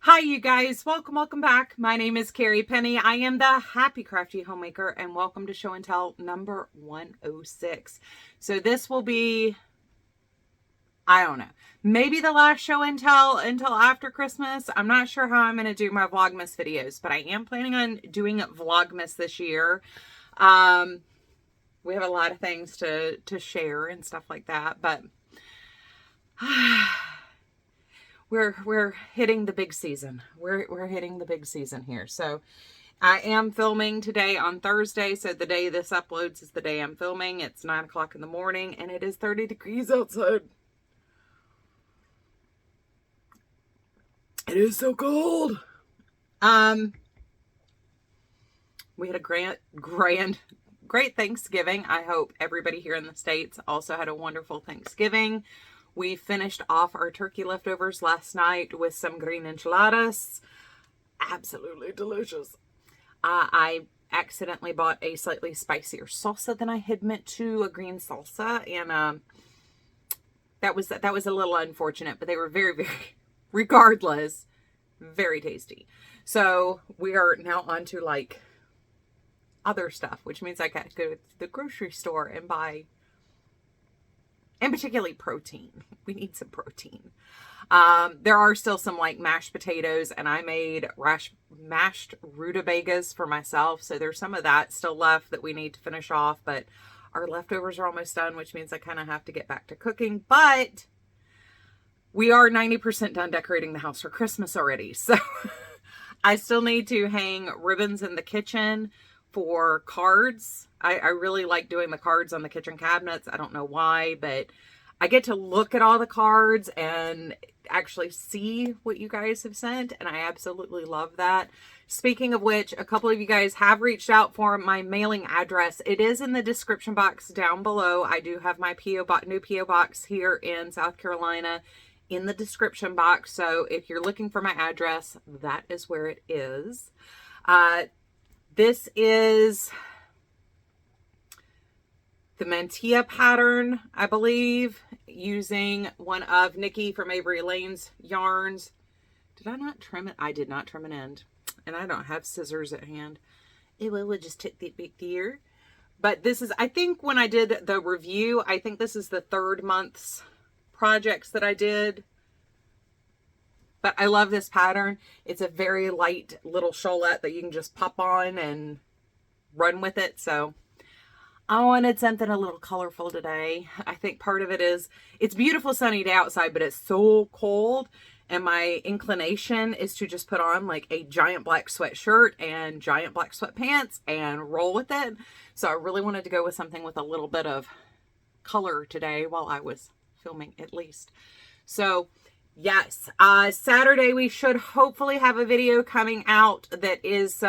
Hi you guys, welcome back. My name is Carrie Penny. I am the Happy Crafty Homemaker and welcome to Show and Tell number 106. So this will be, I don't know, maybe the last Show and Tell until after Christmas. I'm not sure how I'm going to do my Vlogmas videos, but I am planning on doing Vlogmas this year. We have a lot of things to share and stuff like that, but we're hitting the big season. We're hitting the big season here. So I am filming today on Thursday. So the day this uploads is the day I'm filming. It's 9 o'clock in the morning and it is 30 degrees outside. It is so cold. We had a great Thanksgiving. I hope everybody here in the States also had a wonderful Thanksgiving. We finished off our turkey leftovers last night with some green enchiladas. Absolutely delicious. I accidentally bought a slightly spicier salsa than I had meant to, a green salsa, and that was a little unfortunate, but they were very, regardless, very tasty. So we are now on to like other stuff, which means I got to go to the grocery store and buy, and particularly protein. We need some protein. There are still some like mashed potatoes, and I made mashed rutabagas for myself. So there's some of that still left that we need to finish off, but our leftovers are almost done, which means I kind of have to get back to cooking. But we are 90% done decorating the house for Christmas already. So I still need to hang ribbons in the kitchen for cards. I really like doing the cards on the kitchen cabinets. I don't know why, but I get to look at all the cards and actually see what you guys have sent, and I absolutely love that. Speaking of which, a couple of you guys have reached out for my mailing address. It is in the description box down below. I do have my new P.O. box here in South Carolina in the description box. So if you're looking for my address, that is where it is. This is the mantilla pattern, I believe, using one of Nikki from Avery Lane's yarns. Did I not trim it? I did not trim an end, and I don't have scissors at hand. It will just take the big deer. But this is, I think when I did the review, I think this is the third month's projects that I did. But I love this pattern. It's a very light little cholette that you can just pop on and run with it. So I wanted something a little colorful today. I think part of it is it's beautiful sunny day outside, but it's so cold. And my inclination is to just put on like a giant black sweatshirt and giant black sweatpants and roll with it. So I really wanted to go with something with a little bit of color today while I was filming at least. So yes, Saturday we should hopefully have a video coming out that is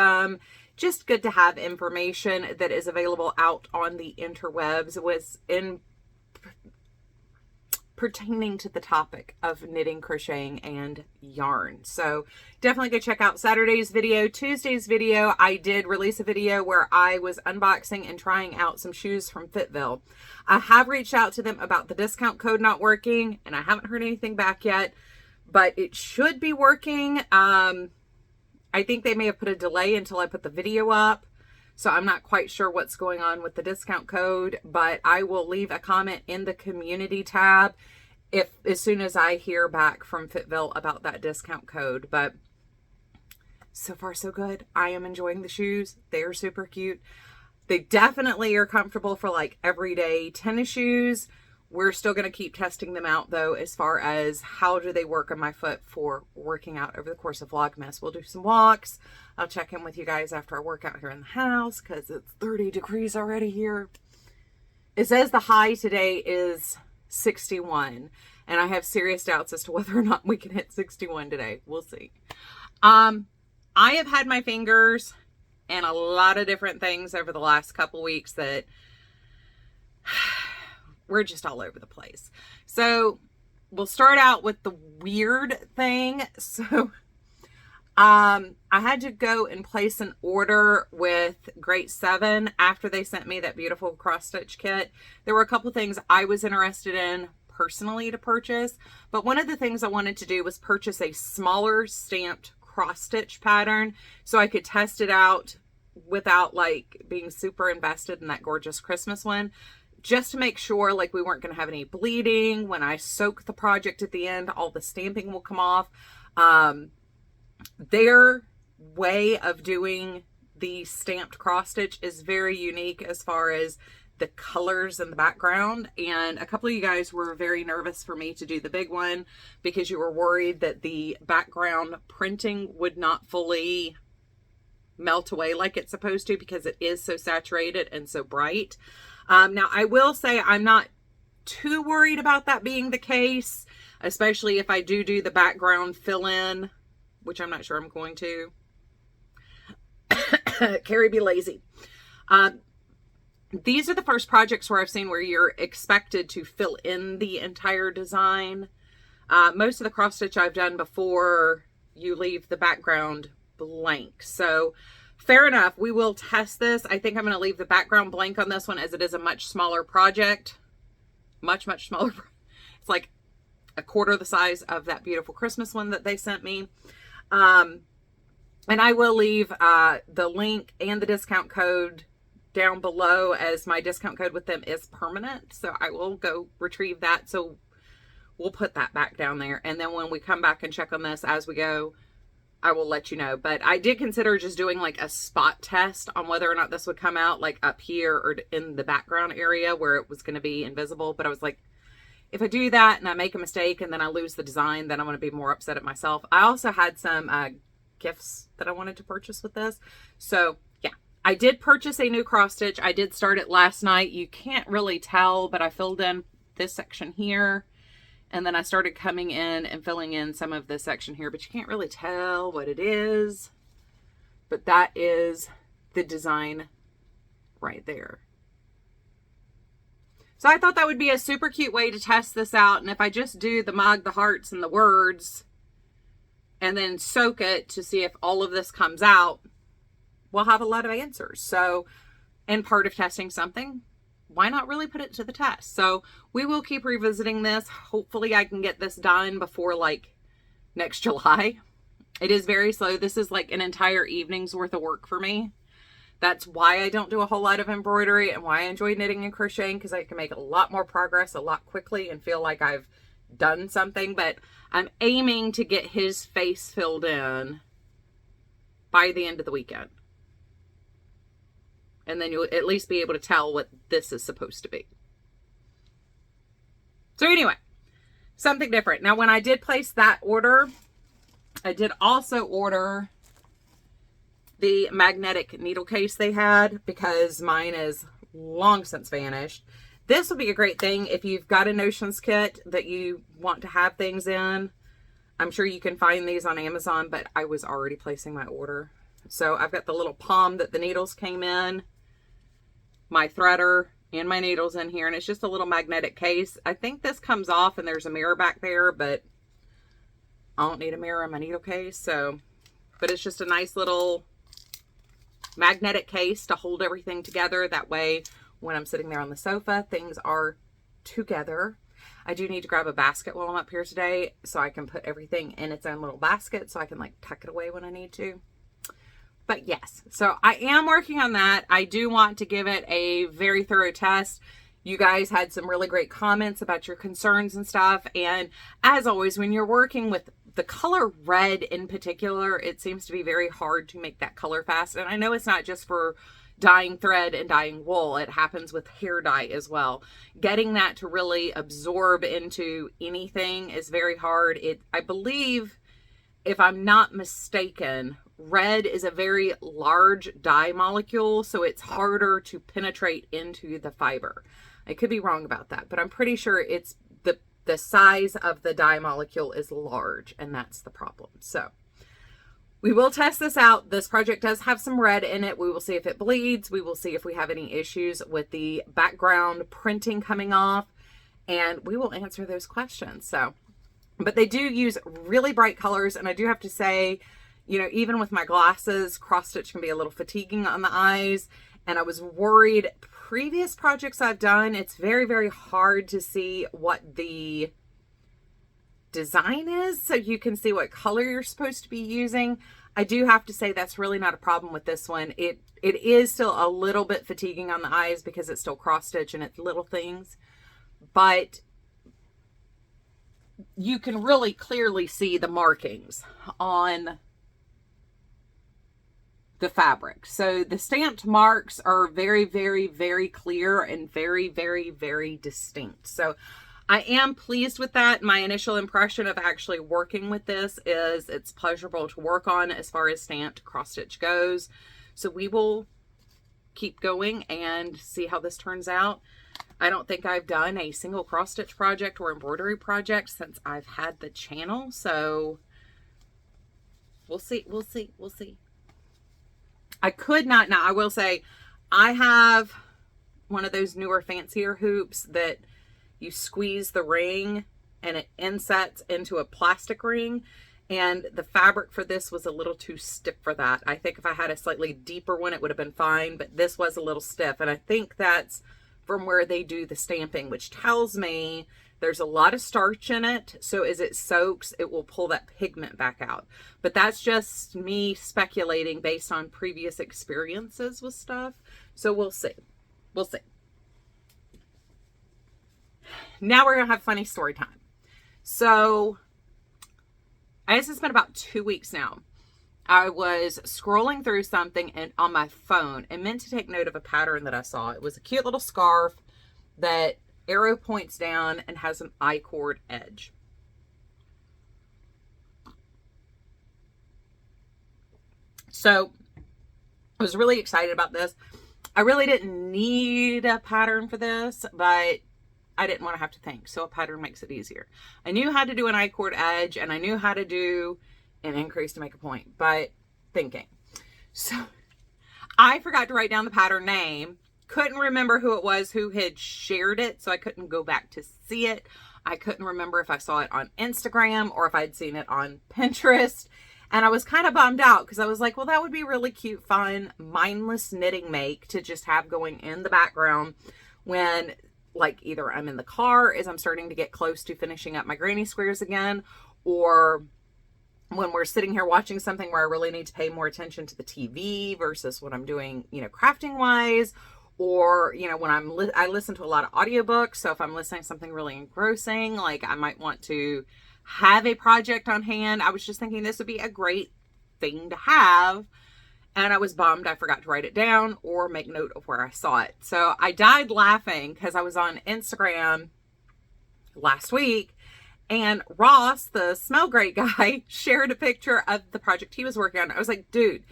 just good to have information that is available out on the interwebs pertaining to the topic of knitting, crocheting, and yarn. So definitely go check out Saturday's video. Tuesday's video, I did release a video where I was unboxing and trying out some shoes from Fitville. I have reached out to them about the discount code not working, and I haven't heard anything back yet, but it should be working. I think they may have put a delay until I put the video up. So I'm not quite sure what's going on with the discount code, but I will leave a comment in the community tab as soon as I hear back from Fitville about that discount code. But so far so good. I am enjoying the shoes. They are super cute. They definitely are comfortable for like everyday tennis shoes. We're still going to keep testing them out though, as far as how do they work on my foot for working out over the course of Vlogmas. We'll do some walks. I'll check in with you guys after I work out here in the house because it's 30 degrees already here. It says the high today is 61, and I have serious doubts as to whether or not we can hit 61 today. We'll see. I have had my fingers in a lot of different things over the last couple weeks that we're just all over the place. So we'll start out with the weird thing. So I had to go and place an order with Great 7 after they sent me that beautiful cross stitch kit. There were a couple things I was interested in personally to purchase. But one of the things I wanted to do was purchase a smaller stamped cross stitch pattern so I could test it out without like being super invested in that gorgeous Christmas one, just to make sure like we weren't going to have any bleeding. When I soak the project at the end, all the stamping will come off. Their way of doing the stamped cross stitch is very unique as far as the colors in the background. And a couple of you guys were very nervous for me to do the big one because you were worried that the background printing would not fully melt away like it's supposed to because it is so saturated and so bright. Now I will say I'm not too worried about that being the case, especially if I do the background fill in, which I'm not sure I'm going to. Carrie, be lazy. These are the first projects where I've seen where you're expected to fill in the entire design. Most of the cross stitch I've done before, you leave the background blank. So fair enough. We will test this. I think I'm going to leave the background blank on this one as it is a much smaller project. Much smaller. It's like a quarter the size of that beautiful Christmas one that they sent me. And I will leave the link and the discount code down below, as my discount code with them is permanent. So I will go retrieve that. So we'll put that back down there. And then when we come back and check on this as we go, I will let you know. But I did consider just doing like a spot test on whether or not this would come out like up here or in the background area where it was going to be invisible. But I was like, if I do that and I make a mistake and then I lose the design, then I'm going to be more upset at myself. I also had some gifts that I wanted to purchase with this. So yeah, I did purchase a new cross stitch. I did start it last night. You can't really tell, but I filled in this section here. And then I started coming in and filling in some of this section here, but you can't really tell what it is. But that is the design right there. So I thought that would be a super cute way to test this out. And if I just do the mug, the hearts, and the words, and then soak it to see if all of this comes out, we'll have a lot of answers. So, and part of testing something, why not really put it to the test? So we will keep revisiting this. Hopefully I can get this done before like next July. It is very slow. This is like an entire evening's worth of work for me. That's why I don't do a whole lot of embroidery and why I enjoy knitting and crocheting, because I can make a lot more progress a lot quickly and feel like I've done something. But I'm aiming to get his face filled in by the end of the weekend. And then you'll at least be able to tell what this is supposed to be. So anyway, something different. Now, when I did place that order, I did also order the magnetic needle case they had, because mine is long since vanished. This would be a great thing if you've got a notions kit that you want to have things in. I'm sure you can find these on Amazon, but I was already placing my order. So I've got the little palm that the needles came in, my threader, and my needles in here, and it's just a little magnetic case. I think this comes off and there's a mirror back there, but I don't need a mirror in my needle case. So, but it's just a nice little magnetic case to hold everything together. That way, when I'm sitting there on the sofa, things are together. I do need to grab a basket while I'm up here today so I can put everything in its own little basket so I can like tuck it away when I need to. But yes, so I am working on that. I do want to give it a very thorough test. You guys had some really great comments about your concerns and stuff. And as always, when you're working with the color red in particular, it seems to be very hard to make that color fast. And I know it's not just for dyeing thread and dyeing wool. It happens with hair dye as well. Getting that to really absorb into anything is very hard. I believe, if I'm not mistaken, red is a very large dye molecule, so it's harder to penetrate into the fiber. I could be wrong about that, but I'm pretty sure it's the size of the dye molecule is large, and that's the problem. So we will test this out. This project does have some red in it. We will see if it bleeds. We will see if we have any issues with the background printing coming off, and we will answer those questions. So, but they do use really bright colors, and I do have to say, you know, even with my glasses, cross stitch can be a little fatiguing on the eyes, and I was worried previous projects I've done, it's very, very hard to see what the design is, so you can see what color you're supposed to be using. I do have to say that's really not a problem with this one. It is still a little bit fatiguing on the eyes because it's still cross stitch and it's little things, but you can really clearly see the markings on the fabric. So the stamped marks are very, very, very clear and very, very, very distinct. So I am pleased with that. My initial impression of actually working with this is it's pleasurable to work on as far as stamped cross stitch goes. So we will keep going and see how this turns out. I don't think I've done a single cross stitch project or embroidery project since I've had the channel. So we'll see. We'll see. We'll see. I could not. Now I will say I have one of those newer fancier hoops that you squeeze the ring and it insets into a plastic ring. And the fabric for this was a little too stiff for that. I think if I had a slightly deeper one, it would have been fine, but this was a little stiff. And I think that's from where they do the stamping, which tells me there's a lot of starch in it. So as it soaks, it will pull that pigment back out. But that's just me speculating based on previous experiences with stuff. So we'll see. We'll see. Now we're going to have funny story time. So I guess it's been about 2 weeks now. I was scrolling through something on my phone and meant to take note of a pattern that I saw. It was a cute little scarf that arrow points down and has an I-cord edge. So I was really excited about this. I really didn't need a pattern for this, but I didn't want to have to think. So a pattern makes it easier. I knew how to do an I-cord edge and I knew how to do an increase to make a point, but thinking. So I forgot to write down the pattern name. Couldn't remember who it was who had shared it, so I couldn't go back to see it. I couldn't remember if I saw it on Instagram or if I'd seen it on Pinterest. And I was kind of bummed out because I was like, well, that would be really cute, fun, mindless knitting make to just have going in the background when, like, either I'm in the car as I'm starting to get close to finishing up my granny squares again, or when we're sitting here watching something where I really need to pay more attention to the TV versus what I'm doing, you know, crafting wise, or, you know, when I listen to a lot of audiobooks. So if I'm listening to something really engrossing, like I might want to have a project on hand. I was just thinking this would be a great thing to have. And I was bummed I forgot to write it down or make note of where I saw it. So I died laughing because I was on Instagram last week and Ross, the Smell Great guy, shared a picture of the project he was working on. I was like, dude,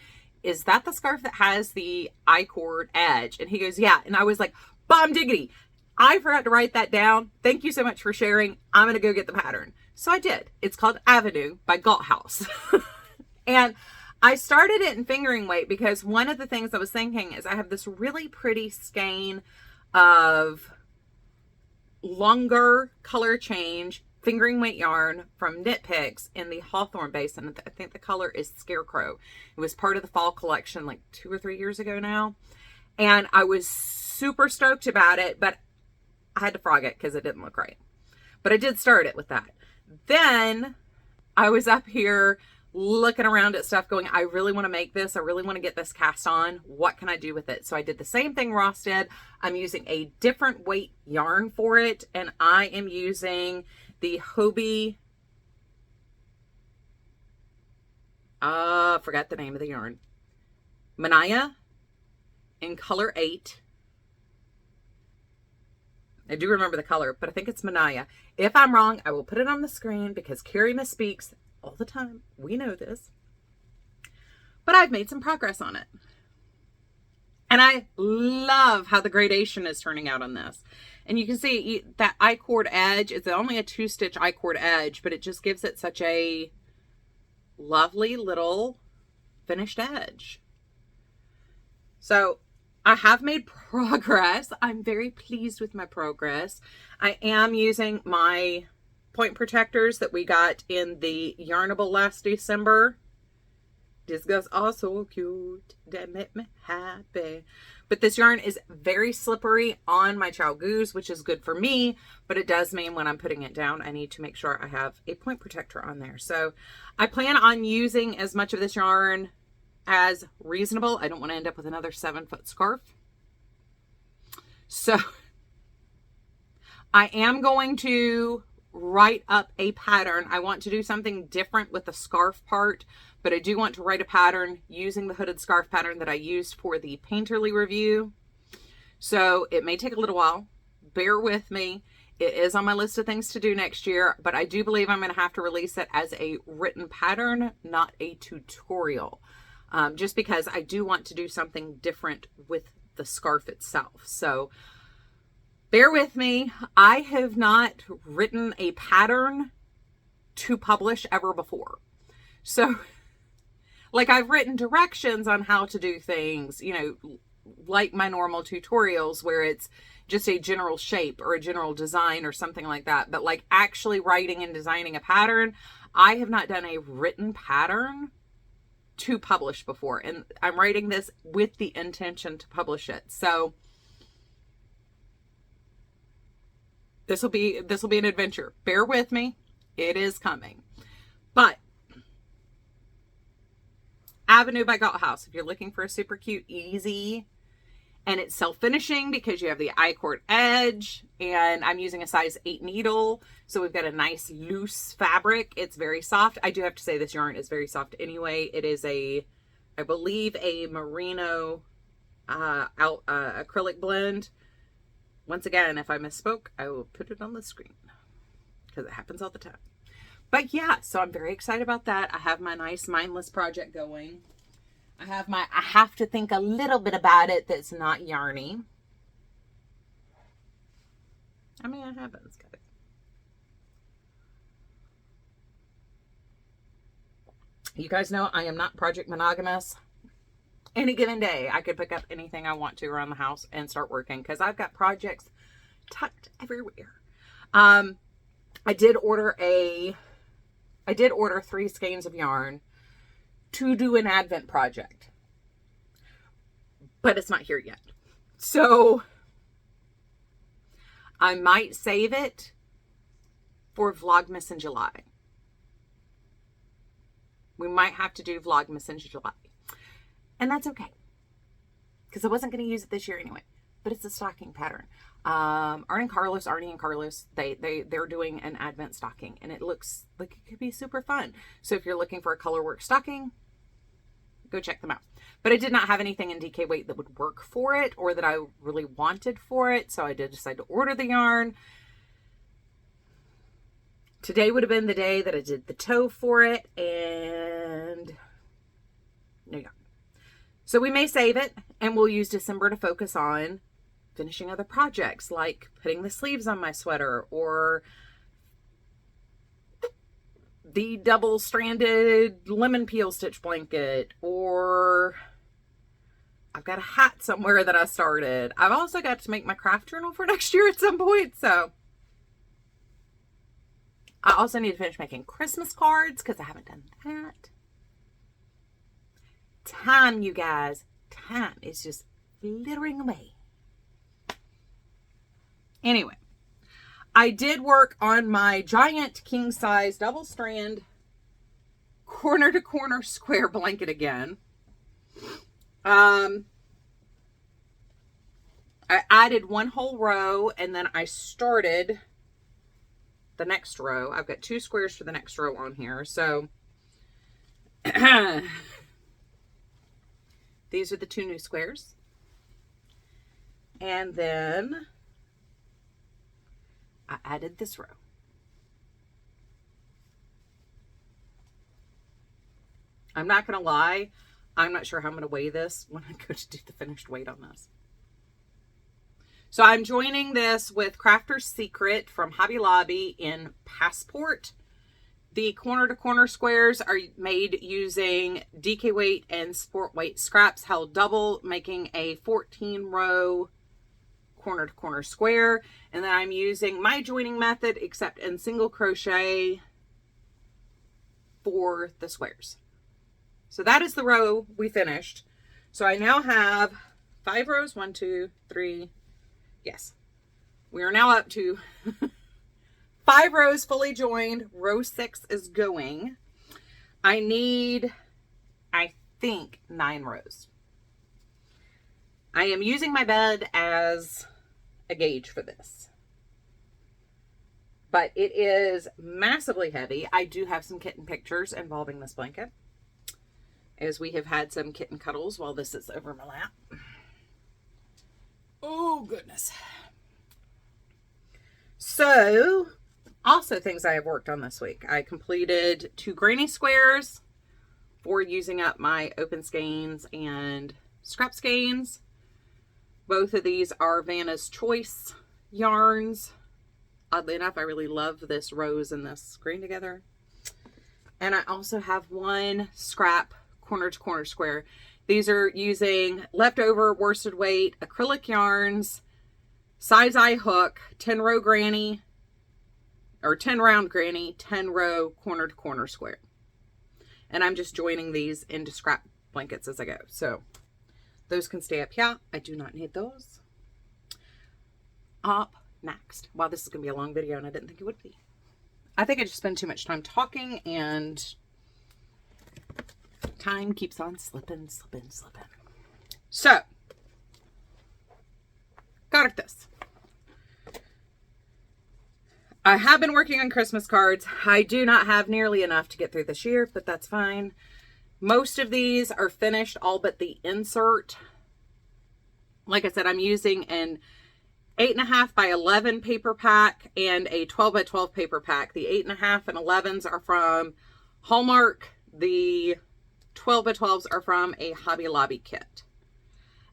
is that the scarf that has the I-cord edge? And he goes, yeah. And I was like, bomb diggity. I forgot to write that down. Thank you so much for sharing. I'm going to go get the pattern. So I did. It's called Avenue by Galt House. And I started it in fingering weight because one of the things I was thinking is I have this really pretty skein of longer color change fingering weight yarn from Knit Picks in the Hawthorne base, and I think the color is Scarecrow. It was part of the fall collection like 2 or 3 years ago now, and I was super stoked about it, but I had to frog it because it didn't look right. But I did start it with that. Then I was up here looking around at stuff going, I really want to make this. I really want to get this cast on. What can I do with it? So I did the same thing Ross did. I'm using a different weight yarn for it, and I am using the Hobie, forgot the name of the yarn, Manaya in color 8. I do remember the color, but I think it's Manaya. If I'm wrong, I will put it on the screen because Carrie misspeaks all the time. We know this. But I've made some progress on it. And I love how the gradation is turning out on this. And you can see that I-cord edge. It's only a 2-stitch I-cord edge, but it just gives it such a lovely little finished edge. So I have made progress. I'm very pleased with my progress. I am using my point protectors that we got in the Yarnable last December. These guys are so cute. They make me happy. But this yarn is very slippery on my Chow Goose, which is good for me, but it does mean when I'm putting it down, I need to make sure I have a point protector on there. So I plan on using as much of this yarn as reasonable. I don't want to end up with another 7-foot scarf. So I am going to write up a pattern. I want to do something different with the scarf part, but I do want to write a pattern using the hooded scarf pattern that I used for the Painterly review. So it may take a little while. Bear with me. It is on my list of things to do next year, but I do believe I'm going to have to release it as a written pattern, not a tutorial, just because I do want to do something different with the scarf itself. So bear with me. I have not written a pattern to publish ever before. So like I've written directions on how to do things, you know, like my normal tutorials where it's just a general shape or a general design or something like that. But like actually writing and designing a pattern, I have not done a written pattern to publish before. And I'm writing this with the intention to publish it. So this will be an adventure. Bear with me. It is coming. But Avenue by Galt House, if you're looking for a super cute, easy, and it's self-finishing because you have the I-cord edge, and I'm using a size 8 needle, so we've got a nice loose fabric. It's very soft. I do have to say this yarn is very soft anyway. It is I believe a Merino acrylic blend. Once again, if I misspoke, I will put it on the screen because it happens all the time. But yeah, so I'm very excited about that. I have my nice mindless project going. I have to think a little bit about it that's not yarny. I mean, it happens, guys. You guys know I am not project monogamous. Any given day, I could pick up anything I want to around the house and start working because I've got projects tucked everywhere. I did order 3 skeins of yarn to do an Advent project, but it's not here yet. So I might save it for Vlogmas in July. We might have to do Vlogmas in July. And that's okay, because I wasn't going to use it this year anyway. But it's a stocking pattern. Arnie and Carlos, they're doing an Advent stocking, and it looks like it could be super fun. So if you're looking for a colorwork stocking, go check them out. But I did not have anything in DK weight that would work for it, or that I really wanted for it. So I did decide to order the yarn. Today would have been the day that I did the toe for it, and no yarn. So we may save it, and we'll use December to focus on finishing other projects, like putting the sleeves on my sweater, or the double-stranded lemon peel stitch blanket, or I've got a hat somewhere that I started. I've also got to make my craft journal for next year at some point, so I also need to finish making Christmas cards because I haven't done that. Time, you guys. Time is just flittering away. Anyway, I did work on my giant king size double strand corner to corner square blanket again. I added one whole row, and then I started the next row. I've got 2 squares for the next row on here. So these are the 2 new squares. And then I added this row. I'm not going to lie. I'm not sure how I'm going to weigh this when I go to do the finished weight on this. So I'm joining this with Crafter's Secret from Hobby Lobby in Passport. The corner to corner squares are made using DK weight and sport weight scraps held double, making a 14 row corner to corner square. And then I'm using my joining method, except in single crochet, for the squares. So that is the row we finished. So I now have 5 rows. 1, 2, 3. Yes. We are now up to 5 rows fully joined. Row 6 is going. I need, I think, 9 rows. I am using my bed as a gauge for this. But it is massively heavy. I do have some kitten pictures involving this blanket, as we have had some kitten cuddles while this is over my lap. Oh, goodness. So, also things I have worked on this week. I completed 2 granny squares for using up my open skeins and scrap skeins. Both of these are Vanna's Choice yarns. Oddly enough, I really love this rose and this green together. And I also have 1 scrap corner to corner square. These are using leftover worsted weight acrylic yarns, size I hook, 10 row granny, or 10 round granny, 10 row corner to corner square. And I'm just joining these into scrap blankets as I go. So those can stay up here. I do not need those. Up next. Wow, this is going to be a long video and I didn't think it would be. I think I just spend too much time talking and time keeps on slipping. So, got this. I have been working on Christmas cards. I do not have nearly enough to get through this year, but that's fine. Most of these are finished, all but the insert. Like I said, I'm using an 8.5 by 11 paper pack and a 12 by 12 paper pack. The 8.5 and 11s are from Hallmark. The 12 by 12s are from a Hobby Lobby kit.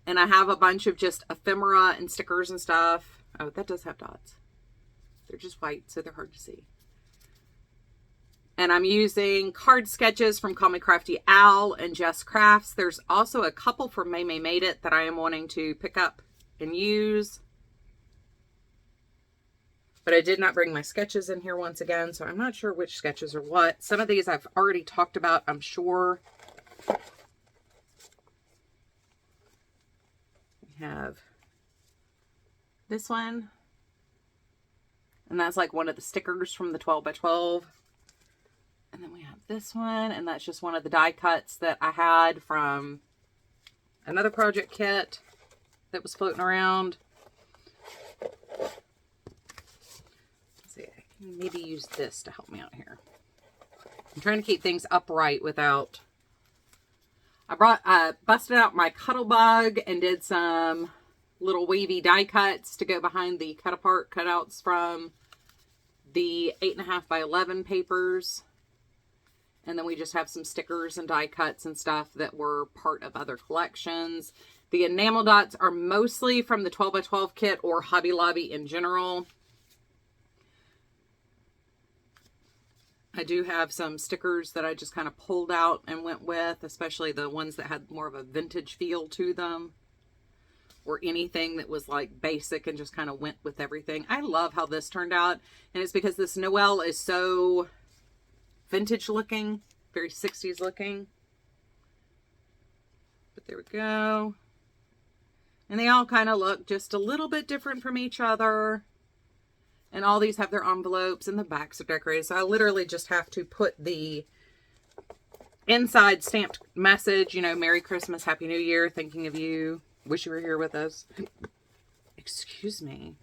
And I have a bunch of just ephemera and stickers and stuff. Oh, that does have dots. They're just white, so they're hard to see. And I'm using card sketches from Call Me Crafty Al and Jess Crafts. There's also a couple from May May Made It that I am wanting to pick up and use. But I did not bring my sketches in here once again, so I'm not sure which sketches are what. Some of these I've already talked about, I'm sure. We have this one. And that's like one of the stickers from the 12 by 12. And then we have this one, and that's just one of the die cuts that I had from another project kit that was floating around. Let's see, I can maybe use this to help me out here. I'm trying to keep things upright without... I busted out my Cuttlebug and did some little wavy die cuts to go behind the cut apart cutouts from the 8.5 by 11 papers. And then we just have some stickers and die cuts and stuff that were part of other collections. The enamel dots are mostly from the 12 by 12 kit or Hobby Lobby in general. I do have some stickers that I just kind of pulled out and went with, especially the ones that had more of a vintage feel to them. Or anything that was like basic and just kind of went with everything. I love how this turned out. And it's because this Noel is so vintage looking, very 60s looking. But there we go. And they all kind of look just a little bit different from each other. And all these have their envelopes and the backs are decorated. So I literally just have to put the inside stamped message, you know, Merry Christmas, Happy New Year, thinking of you. Wish you were here with us. Excuse me.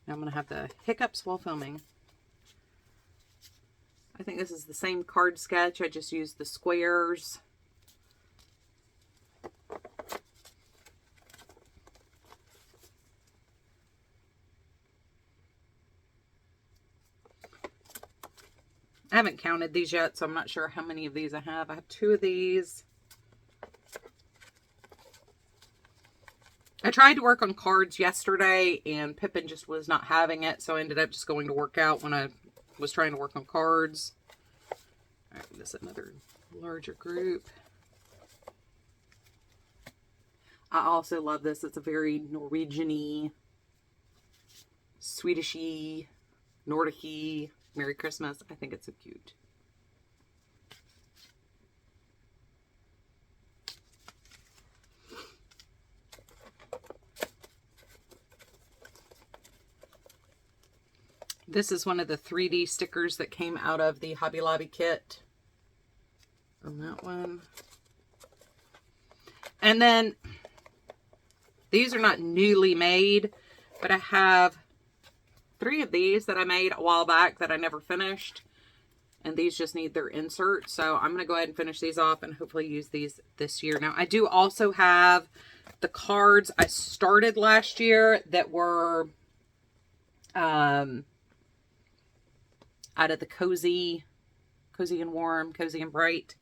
Now I'm going to have the hiccups while filming. I think this is the same card sketch. I just used the squares. I haven't counted these yet, so I'm not sure how many of these I have. I have 2 of these. I tried to work on cards yesterday and Pippin just was not having it. So I ended up just going to work out when I was trying to work on cards. All right, this is another larger group. I also love this. It's a very Norwegian-y, Swedish-y, Nordic-y Merry Christmas. I think it's so cute. This is one of the 3D stickers that came out of the Hobby Lobby kit. On that one. And then, these are not newly made, but I have 3 of these that I made a while back that I never finished. And these just need their insert. So I'm going to go ahead and finish these off and hopefully use these this year. Now, I do also have the cards I started last year that were out of the Cozy and Warm, Cozy and Bright.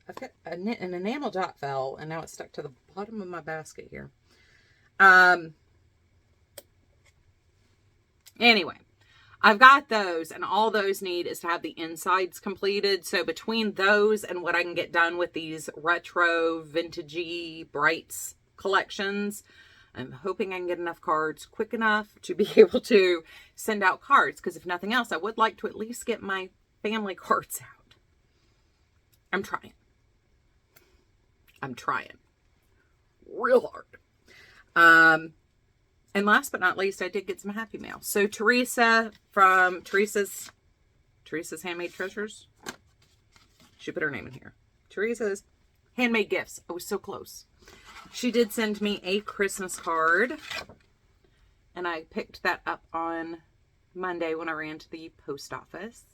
I've got an enamel dot fell and now it's stuck to the bottom of my basket here. Anyway, I've got those, and all those need is to have the insides completed. So between those and what I can get done with these retro, vintagey, brights collections, I'm hoping I can get enough cards quick enough to be able to send out cards. Because if nothing else, I would like to at least get my family cards out. I'm trying. Real hard. And last but not least, I did get some Happy Mail. So Teresa from Teresa's Handmade Treasures. She put her name in here. Teresa's Handmade Gifts. I was so close. She did send me a Christmas card. And I picked that up on Monday when I ran to the post office.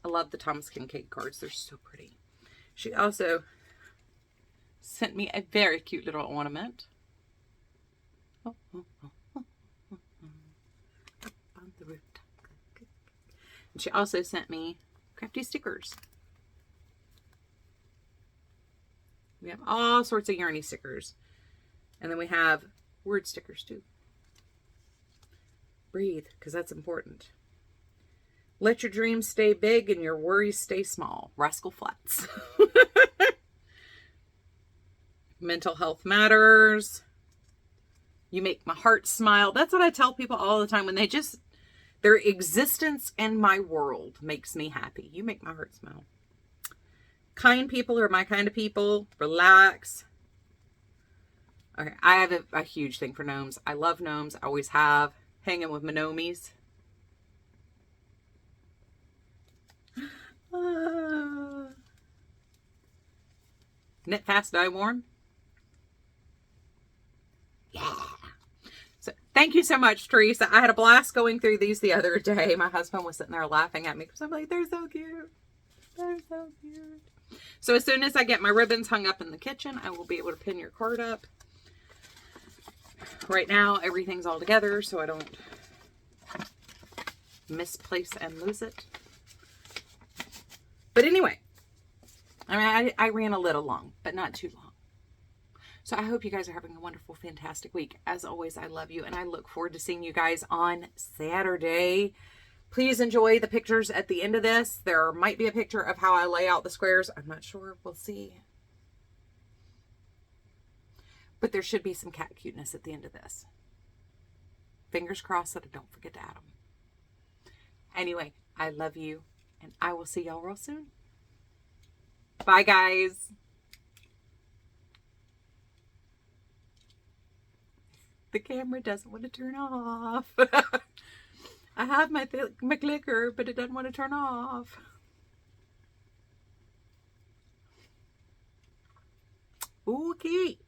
I love the Thomas Kincaid cards. They're so pretty. She also sent me a very cute little ornament. Up on the rooftop. And she also sent me crafty stickers. We have all sorts of yarny stickers. And then we have word stickers too. Breathe, because that's important. Let your dreams stay big and your worries stay small. Rascal Flats. Mental health matters. You make my heart smile. That's what I tell people all the time when they just, their existence in my world makes me happy. You make my heart smile. Kind people are my kind of people. Relax. Okay, I have a huge thing for gnomes. I love gnomes. I always have. Hanging with my gnomies. Knit fast, dye warm. Yeah. So thank you so much, Teresa. I had a blast going through these the other day. My husband was sitting there laughing at me because I'm like, they're so cute. They're so cute. So as soon as I get my ribbons hung up in the kitchen, I will be able to pin your card up. Right now, everything's all together so I don't misplace and lose it. But anyway, I mean, I ran a little long, but not too long. So I hope you guys are having a wonderful, fantastic week. As always, I love you, and I look forward to seeing you guys on Saturday. Please enjoy the pictures at the end of this. There might be a picture of how I lay out the squares. I'm not sure. We'll see. But there should be some cat cuteness at the end of this. Fingers crossed that I don't forget to add them. Anyway, I love you, and I will see y'all real soon. Bye, guys. The camera doesn't want to turn off. I have my clicker, but it doesn't want to turn off. Okay.